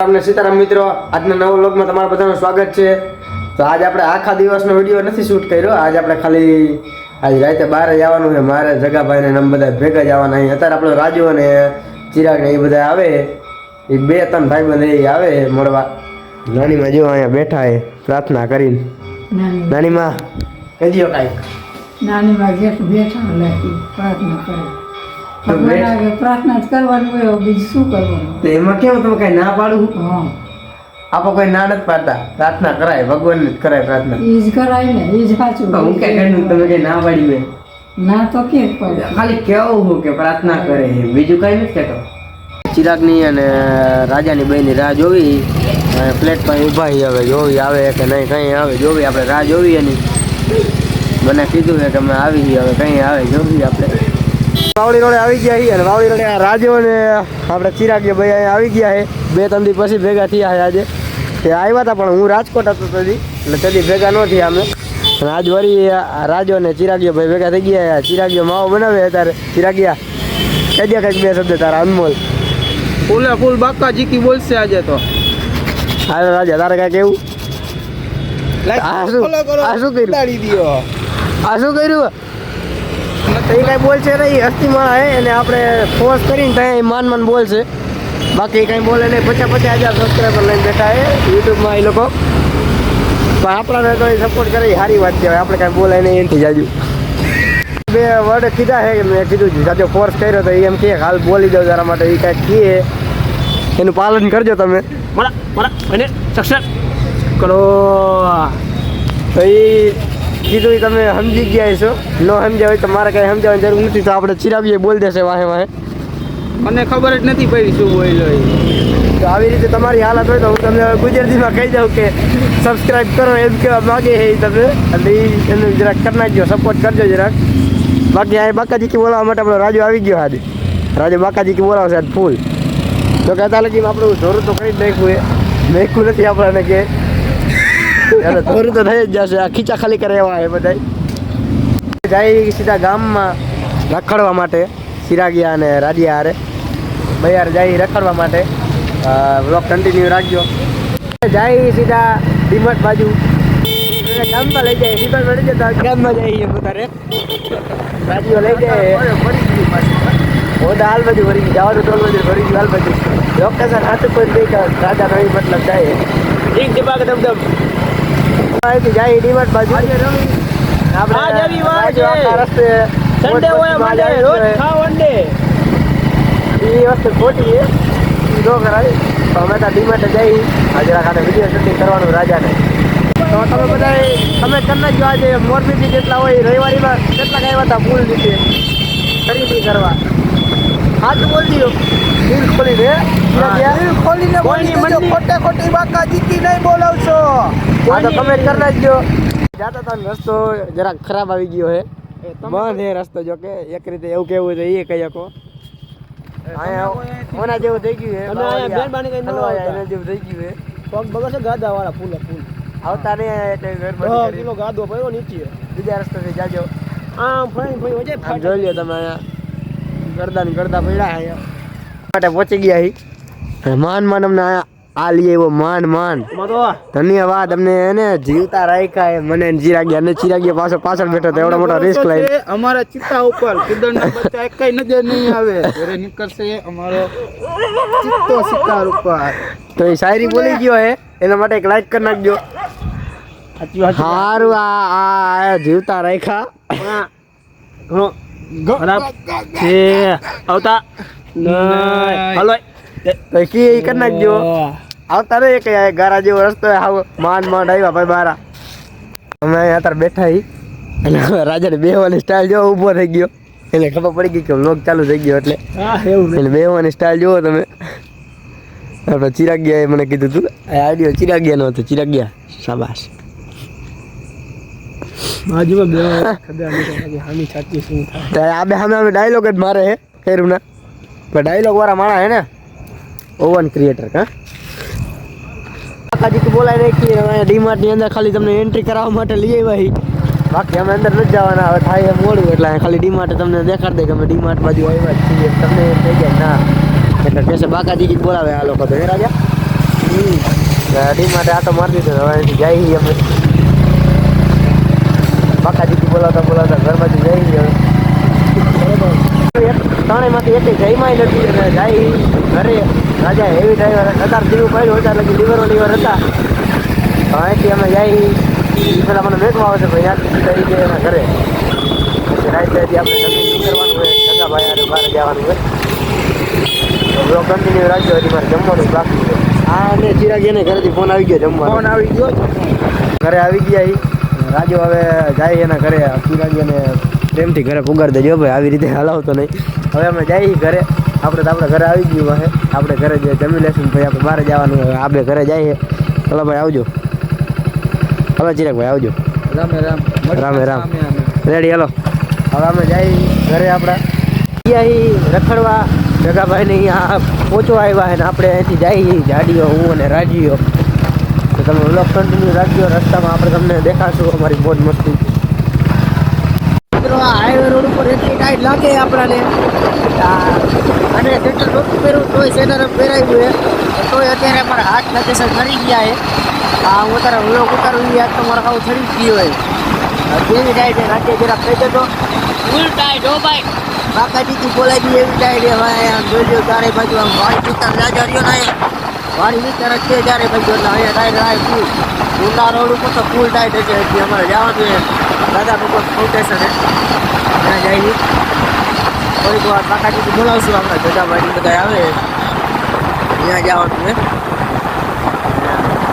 आपने सीताराम मित्रों आज नवा व्लॉग में तमारा बधाનું સ્વાગત છે। તો આજ આપણે આખા દિવસનો વિડિયો નથી શૂટ કર્યો। આજ આપણે ખાલી આજ રાતે બહાર જવાનું છે। મારે જગાભાઈ ને નમ બધા ભેગા જવાના છે। અત્યારે આપણો રાજુ અને ચિરાગ ને એ બધા આવે એ બે ત્રણ ભાઈબંધ એ આવે મળવા। નાની માં જો અહીંયા બેઠા છે પ્રાર્થના કરીને। નાની માં કહેજો કાઈ। નાની માં બેઠા લાગી પ્રાર્થના કરે। ભગવાન પ્રાર્થના કરવાની હોય બીજું શું કરવાનું? તો એમાં કેવું તમે કઈ ના પાડું? હા આપો કોઈ ના નથી પાડતા, પ્રાર્થના કરાય, ભગવાન ને કરાય પ્રાર્થના। ઈ જ કરાય ને, ઈ જ સાચું। હું કે કઈ તમે કઈ ના પાડી મેં ના તો કે પડે, ખાલી કેવું હું કે પ્રાર્થના કરે, બીજું કઈ નથી કહેતો। ચિરાગની અને રાજાની બેની રાહ જોવી, પ્લેટ પર ઊભા હવે જોવી આવે કે નહીં કઈ આવે જોવી, આપણે રાહ જોવી એની। મને કીધું છે કે અમે આવી હવે કઈ આવે જોવી આપણે। વાવડી રોડે આવી ગયા છીએ અને વાવડી રોડે આ રાજો ને આપણે ચિરાગીએ ભાઈ અહીંયા આવી ગયા છે। બે ત્રણ દી પછી ભેગા થયા છે। આજે તે આવ્યા હતા પણ હું રાજકોટ હતો તદી, એટલે તદી ભેગા ન થયા અમે। અને આજ વળી રાજો ને ચિરાગીઓ ભાઈ ભેગા થઈ ગયા। ચિરાગીઓ માવો બનાવે અત્યારે। ચિરાગિયા કહી દે કંઈક બે શબ્દ તારા અનમોલ। ફૂલે ફૂલ બાકા જીકી બોલશે આજે તો। હાલો રાજા તારે કાંઈક એવું? આ શું કર્યું? આ શું કર્યું? એ કાંઈ બોલશે નહીં, હસ્તી માળા હે એને આપણે ફોર્સ કરીને ત્યાં માન બોલશે, બાકી કાંઈ બોલે નહીં। 50,000 સબસ્ક્રાઈબર લઈને બેઠા હે યુટ્યુબમાં એ લોકો, પણ આપણાને તો એ સપોર્ટ કરે સારી વાત કહેવાય। આપણે કાંઈ બોલે નહીં એનથી જાજુ। બે વર્ડ કીધા છે કે મેં કીધું જાજો ફોર્સ કર્યો તો એમ કહે હાલ બોલી દઉં તારા માટે, એ કાંઈક કહે એનું પાલન કરજો તમે અને સક્સેસ કરો। તો એ કીધું એ તમે સમજી ગયા છો, ન સમજ્યા હોય તો મારે કાંઈ સમજાવવાની જરૂર નથી। તો આપણે ચિરાગીએ બોલી દેશે વાહે વાહે, મને ખબર જ નથી પડી શું બોલ્યો એ। તો આવી રીતે તમારી હાલત હોય તો હું તમને ગુજરાતીમાં કહી દઉં કે સબસ્ક્રાઈબ કરો એમ કહેવા માગે છે તમે, એટલે એને જરાક કરી નાખજો, સપોર્ટ કરજો જરાક। બાકી આ બાકાજીકી બોલાવવા માટે આપણો રાજુ આવી ગયો આજે। રાજુ બાકાજીકી બોલાવશે આજ ફૂલ। તો કહેતા લગી આપણું ધોરું તો કરી જ નાખ્યું એ, નાખ્યું નથી આપણને કે ધોરું તો થઈ જ જશે। આ ખીચા ખાલી કરે એવા એ બધા જાય સીધા ગામમાં રખડવા માટે। ચિરાગિયા અને રાજીયા હારે બયાર જાય રખડવા માટે। બ્લોગ કન્ટિન્યુ રાખજો। જાય સીધા ડીમાર્ટ બાજુ, ગામમાં લઈ જાય, ડીમાર્ટ લઈ જતા ગામમાં જાય એમ તારે રાજીઓ લઈ જાય। ઓડા હાલ બાજુ ભરી જવાનું, ટોલ બાજુ ભરી ગયું હાલ બાજુ લોકેશન હાથું કોઈ દઈ રાજા નહીં મતલબ જાય ઠીક છે બાગ દમદમ જાય ડીમાર્ટ બાજુ। રસ્તે સંડે હોય રોજ ખાવ અંડે, એ વસ્તુ ખોટી છે, ન કરાય। તો અમે ત્યાં ડીમાર્ટે જઈ આજે ખાતે વિડીયો શૂટિંગ કરવાનું રાજાને। તો તમે બધા તમે કરી નાખજો આજે મોરબીથી જેટલા હોય રવિવારીમાં કેટલાક આવ્યા હતા ફૂલ નીચે ખરીદી કરવા। હાથ બોલી દો દિલ ખોલીને, ખોલીને ખોટી બાકા જીતી નહીં બોલાવશો। હા તો કમેન્ટ કરી નાખજો। જાતા હતા રસ્તો જરાક ખરાબ આવી ગયો છે, બંધ હે રસ્તો, જો કે એક રીતે એવું કેવું છે એ કહી શકો। અહીંયા ઓના જેવું થઈ ગયું છે, એના જેવું થઈ ગયું છે। પગ બગડશે ગાદા વાળા ફૂલે ફૂલ આવતા ને એટલે 10 કિલો ગાદો પડ્યો નીચે, બીજા રસ્તેથી જાજો। આમ ફઈ વજે આમ જોઈ લ્યો તમે, અહીંયા ગરદા પડ્યા અહીંયા માટે પહોંચી ગયા હી। માન અમને આ લઈ આવ્યો માન ધન્યવાદ અમને એને જીવતા રાખ્યા મને ચિરાગિયા ને ચિરાગિયા પાછળ બેઠો તો એવડો મોટો રિસ્ક લઈને અમારા ચિત્તા ઉપર કીધરના બચ્ચા એકઈ નજર નહીં આવે, ઘરે નીકળશે અમારો ચિત્તો શિકાર ઉપર। તો એ શાયરી બોલી ગયો હે, એના માટે એક લાઈક કરી નાખજો। સારું આ જીવતા રાખ્યા ખરાબ છે આવતા હલો તો કી કરી નાખજો। આવતા રે કે ગારા જેવો રસ્તો હાવ માંડ આવ્યા ભાઈ બારા। અમે અહીંયા અત્યારે બેઠા હી અને રાજાને બેહવાની સ્ટાઇલ જો ઊભો થઈ ગયો, એને ખબર પડી ગઈ કે વ્લોગ ચાલુ થઈ ગયો એટલે એને બેહવાની સ્ટાઇલ જુઓ તમે। આપણે ચિરાગિયાએ મને કીધું હતું આ આઈડિયો ચિરાગિયાનો હતો। ચિરાગિયા શાબાશ। બાજુમાં બે હામી છાતી શું થાય આ બે સામે ડાયલોગ જ મારે હે ખેરું ના, પણ ડાયલોગ વાળા માણા હે ને ઓવન ક્રિએટર કા કાકાજી બોલાય નાખી। અહીંયા ડીમાર્ટ ની અંદર ખાલી તમને એન્ટ્રી કરાવવા માટે લઈ આવ્યા, બાકી અમે અંદર નથી જવાના। હવે થાય મોડું એટલે ખાલી ડીમાર્ટ તમને દેખાડ દે કે અમે ડીમાર્ટ બાજુ આવ્યા છીએ, તમને એમ થઈ જાય ના એટલે કહેશે બાકાજી બોલાવે આ લોકો તો હે રાજા। ગાડી માટે આટો મારી દીધો હવે અહીંથી જઈએ અમે બાકાજીથી બોલાવતા ઘર બાજુ જઈએ હવે ત્રણેયમાંથી એક જઈમાં નથી અને જાય ઘરે રાજા હેવી ડ્રાઈવર અત્યારે જીવું પડ્યું હતા એટલે લીવર હતા અહીંથી અમે જઈ પેલા મને મેકવા આવે છે ભાઈ ત્યાંથી સીધા જઈએ એના ઘરે પછી રાતે હજી આપણે જમીન કરવાનું હોય જગાભાઈ અને બહાર જવાનું હોય તો કન્ટિન્યુ રાખજો હજી મારે જમવાનું બાકી છે હા અને ચિરાગ એને ઘરેથી ફોન આવી ગયો જમવાનો ફોન આવી ગયો ઘરે આવી ગયા રાજુ હવે જાય એના ઘરે ચિરાગ એને પ્રેમથી ઘરે પુગાડી દેજો ભાઈ આવી રીતે હલાવતો નહીં હવે અમે જઈએ ઘરે આપણે તો આપણે ઘરે આવી ગયું હે આપણે ઘરે જમી લેશું ભાઈ આપણે બહાર જવાનું હવે આપણે ઘરે જઈએ હલો ભાઈ આવજો હલો ચિરાગભાઈ આવજો રામે રામ રેડી હલો હવે અમે જઈએ ઘરે આપણા અહીંયા રખડવા જગાભાઈને અહીંયા પહોંચવા આવ્યા અને આપણે અહીંથી જઈએ જાડીઓ હું અને રાજીઓ તો તમે વ્લોગ કન્ટિન્યુ રાખજો રસ્તામાં આપણે તમને દેખાશું અમારી મોજ મસ્તી મિત્રો આ હાઈવે રોડ ઉપર એટલી ટાઈટ લાગે આપણાને અને સેન્ટર નહોતું પહેર્યું તોય સેન્ટર પહેરાવ્યું છે તોય અત્યારે અમારા હાથ લાગે છે કરી ગયા છે હું અત્યારે વ્લોગ ઉતારું એ આજ તો મારા ખાવું ચડી ગયું હોય કેવી ટાઈટ રાતે જરા કહી દેતો ફૂલ ટાઈટ હો ભાઈ બાકાજીથી બોલાવી દી એવી ટાઈટ હવે આમ જોઈ ચારે બાજુ આમ વાડી વિસ્તાર જાજો રહ્યો ને વાડી વિસ્તાર જ છે ચારે બાજુ એટલે અહીંયા ટાઈટ રાય ફૂલ ઊંડા રોડ ઉપર તો ફૂલ ટાઈટ હશે હજી અમારે જવાનું છે દાદા ભગવાન ફાઉન્ડેશન ત્યાં જઈએ થોડીક વાર બાકાજીથી બોલાવશું આપણે જગાભાઈ બધા આવે ત્યાં જવાનું છે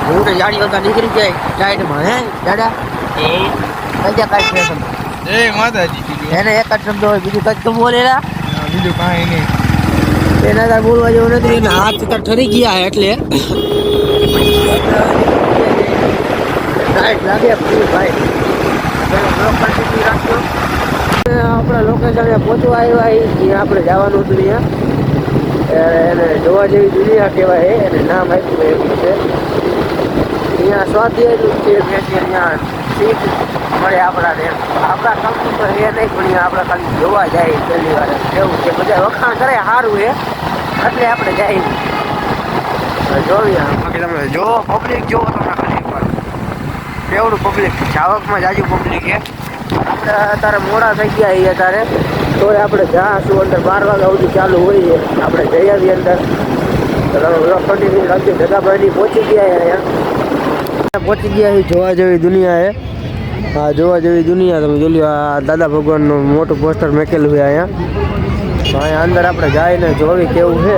હું તો જાડી વગર નીકળી જાય ટાઈટમાં હે દાદા કઈ કાંઈ છે જય માતાજી એને એક જ શબ્દ હોય બીજું કંઈક તો બોલેલા બીજું કાંઈ નહીં એના તાર બોલવા જેવું નથી એના હાથ તાર ઠરી ગયા એટલે લાગે ભાઈ આપણા લોકેશન પહોંચવા આવ્યા ત્યાં આપણે જવાનું હતું ત્યાં એને જોવા જેવી દુનિયા કહેવાય એને નામ આપ્યું એવું છે અહીંયા સ્વાધ્યાયનું છે ત્યાં શીખ મળે આપણાને આપણા કંપની તો એ નહીં પણ આપણે ખાલી જોવા જાય પહેલી વાર એવું છે બધા વખાણ કરે સારું એ એટલે આપણે જાય જોઈએ બાકી તમે જો પબ્લિક જોવો તમે ખાલી એકવાર કેવડું પબ્લિક જાવકમાં જાજુ પબ્લિક છે આપણે અત્યારે મોડા થઈ ગયા છીએ અત્યારે તોય આપણે જાશું અંદર 12 વાગ્યા સુધી ચાલુ હોય છે આપણે જઈ આવીએ અંદર કન્ટિન્યુ રાખજો જગાભાઈની પહોંચી ગયા અહીંયા પહોંચી ગયા જોવા જેવી દુનિયા છે હા જોવા જેવી દુનિયા તમે જોઈ લો આ દાદા ભગવાનનું મોટું પોસ્ટર મેકેલું છે અહીંયા અંદર આપણે જઈને જોવી કેવું છે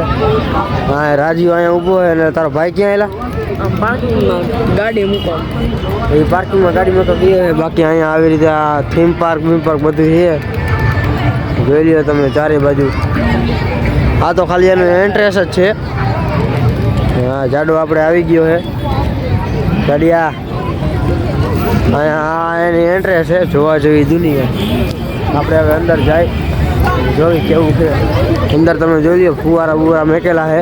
હા રાજીવ અહીંયા ઊભો હોય અને તારો ભાઈ ક્યાં આવેલા પાર્કિંગમાં ગાડી મૂકો એ પાર્કિંગમાં ગાડી મૂકો કહીએ બાકી અહીંયા આવી રીતે આ થીમ પાર્ક બધું છે જોઈ લ્યો તમે ચારે બાજુ આ તો ખાલી એનું એન્ટ્રેસ જ છે હા જાડો આપણે આવી ગયો છે ગાડિયા અહીંયા એની એન્ટ્રેસ છે જોવા જેવી દુનિયા આપણે હવે અંદર જાય જોઈ કેવું છે અંદર તમે જોઈ લો ફુવારા બુવારા મેકેલા છે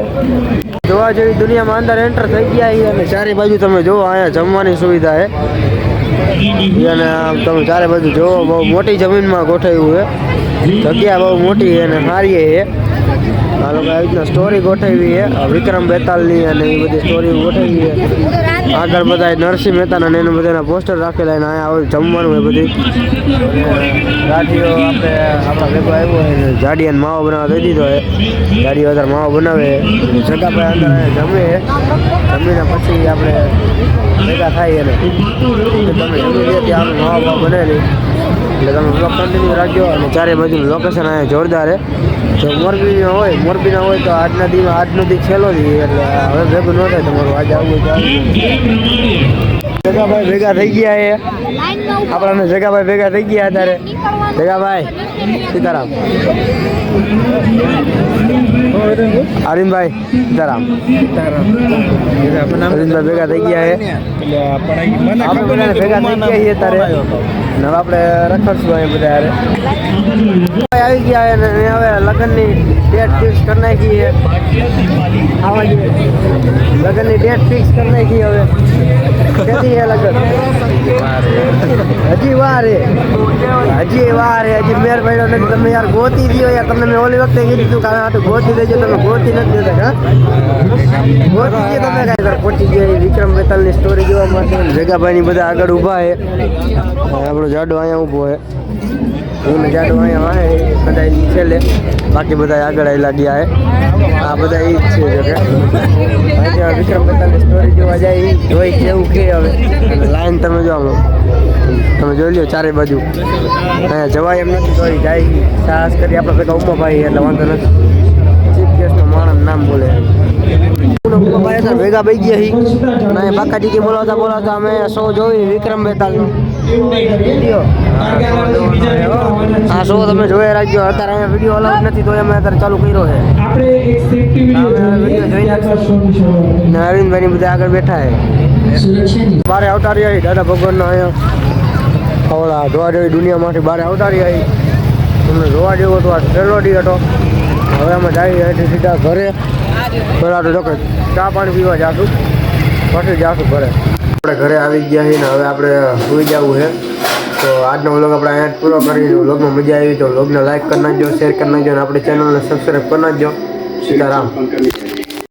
જોવા જેવી દુનિયામાં અંદર એન્ટર થઈ ગયા છે અને ચારે બાજુ તમે જુઓ અહીંયા જમવાની સુવિધા છે અને આમ તમે ચારે બાજુ જુઓ બહુ મોટી જમીનમાં ગોઠવ્યું છે જગ્યા બહુ મોટી છે અને સારી છે આ લોકો આવી રીતના સ્ટોરી ગોઠવી છે વિક્રમ બેતાલની અને એ બધી સ્ટોરી ગોઠવી છે આગળ બધા નરસિંહ મહેતાના ને એના બધાના પોસ્ટર રાખેલા અને અહીંયા જમવાનું હોય બધી ગાડીઓ આપણે આપણા ભેગો આવ્યો હોય જાડિયાને માવો બનાવવા દઈ દીધો હોય ગાડીઓ વધારે માવો બનાવે જગાભાઈ અંદર જમે જમીને પછી આપણે ભેગા થાય એને તમે જમી લે ત્યાં માવો બનાવેલી એટલે તમે બ્લોગ કન્ટિન્યુ રાખજો અને ચારે બાજુનું લોકેશન અહીંયા જોરદાર છે જો મોરબીના હોય તો આજનો દી છેલ્લો દી એટલે હવે ભેગું ન થાય તમારું આજે આવવું તો જગાભાઈ ભેગા થઈ ગયા એ આપણાને જગાભાઈ ભેગા થઈ ગયા અત્યારે જગાભાઈ સીતારામ અરવિંદભાઈ સીતારામ અરવિંદભાઈ ભેગા થઈ ગયા છે આપણે બધાને ભેગા થઈ ગયા છીએ અત્યારે હવે આપણે રખડશું અહીંયા બધા આવી ગયા અને હવે લગ્નની ડેટ ફિક્સ કરી નાખી છે લગ્નની ડેટ ફિક્સ કરી નાખી હવે કેટલી છે લગ્ન હજી વાર હજી મેર પડ્યો નથી તમે યાર ગોતી દો યાર તમને મેં ઓલી વખતે કીધું હતું કારણ ગોતી દેજો તમે ગોતી નથી દેતા હા ગોતી દો તમે કાંઈ ગયા વિક્રમ બેતાલની સ્ટોરી જોવા માટે. ભેગાભાઈની બધા આગળ ઊભા છે. આપણો જાડો અહીંયા ઊભો છે. હું જાડો અહીંયા આવે બધા છેલ્લે, બાકી બધા આગળ આવેલા ગયા છે. આ બધા એ જ છે જો કે વિક્રમ બેતાલની સ્ટોરી જોવા જાય જોઈ કેવું કે હવે લાઈન તમે જો તમે જોઈ લો ચારે બાજુ. અહીંયા જવાય એમ નથી તો જાય સાહસ કરી આપણે ભેગા ઉમાભાઈ એટલે વાંધો નથી. ચીફ ગેસ્ટનો માણસ નામ બોલે ભેગા ભાઈ ગયા હી બાકા ટીકી બોલાવતા અમે શો જોઈ વિક્રમ બેતાલનો વિડીયો. આ શો તમે જોઈ રાખજો. અત્યારે અહીંયા વિડીયો અલાઉડ નથી તો અમે અત્યારે ચાલુ કર્યો છે. વિડીયો જોઈ નાખશો ને અરવિંદભાઈની બધા આગળ બેઠા છે. બારે આવતા રહ્યા દાદા ભગવાનનો અહીંયા ઓલા જોવા જેવી દુનિયામાંથી બહાર આવતા રહ્યા. તમને જોવા જેવો હતો આ ટ્રેલોડી હતો. હવે અમે જઈએ એટલે સીધા ઘરે. પહેલાં તો જો કે ચા પાણી પીવા જાશું પછી જાશું ઘરે. આપણે ઘરે આવી ગયા છીએ ને હવે આપણે સુઈ જવું છે. તો આજનો વ્લોગ આપણે અહીંયા પૂરો કરી. વ્લોગમાં મજા આવી તો વ્લોગને લાઈક કરી નાખજો, શેર કરી નાખજો અને આપણી ચેનલને સબસ્ક્રાઈબ કરી નાખજો. સીતારામ.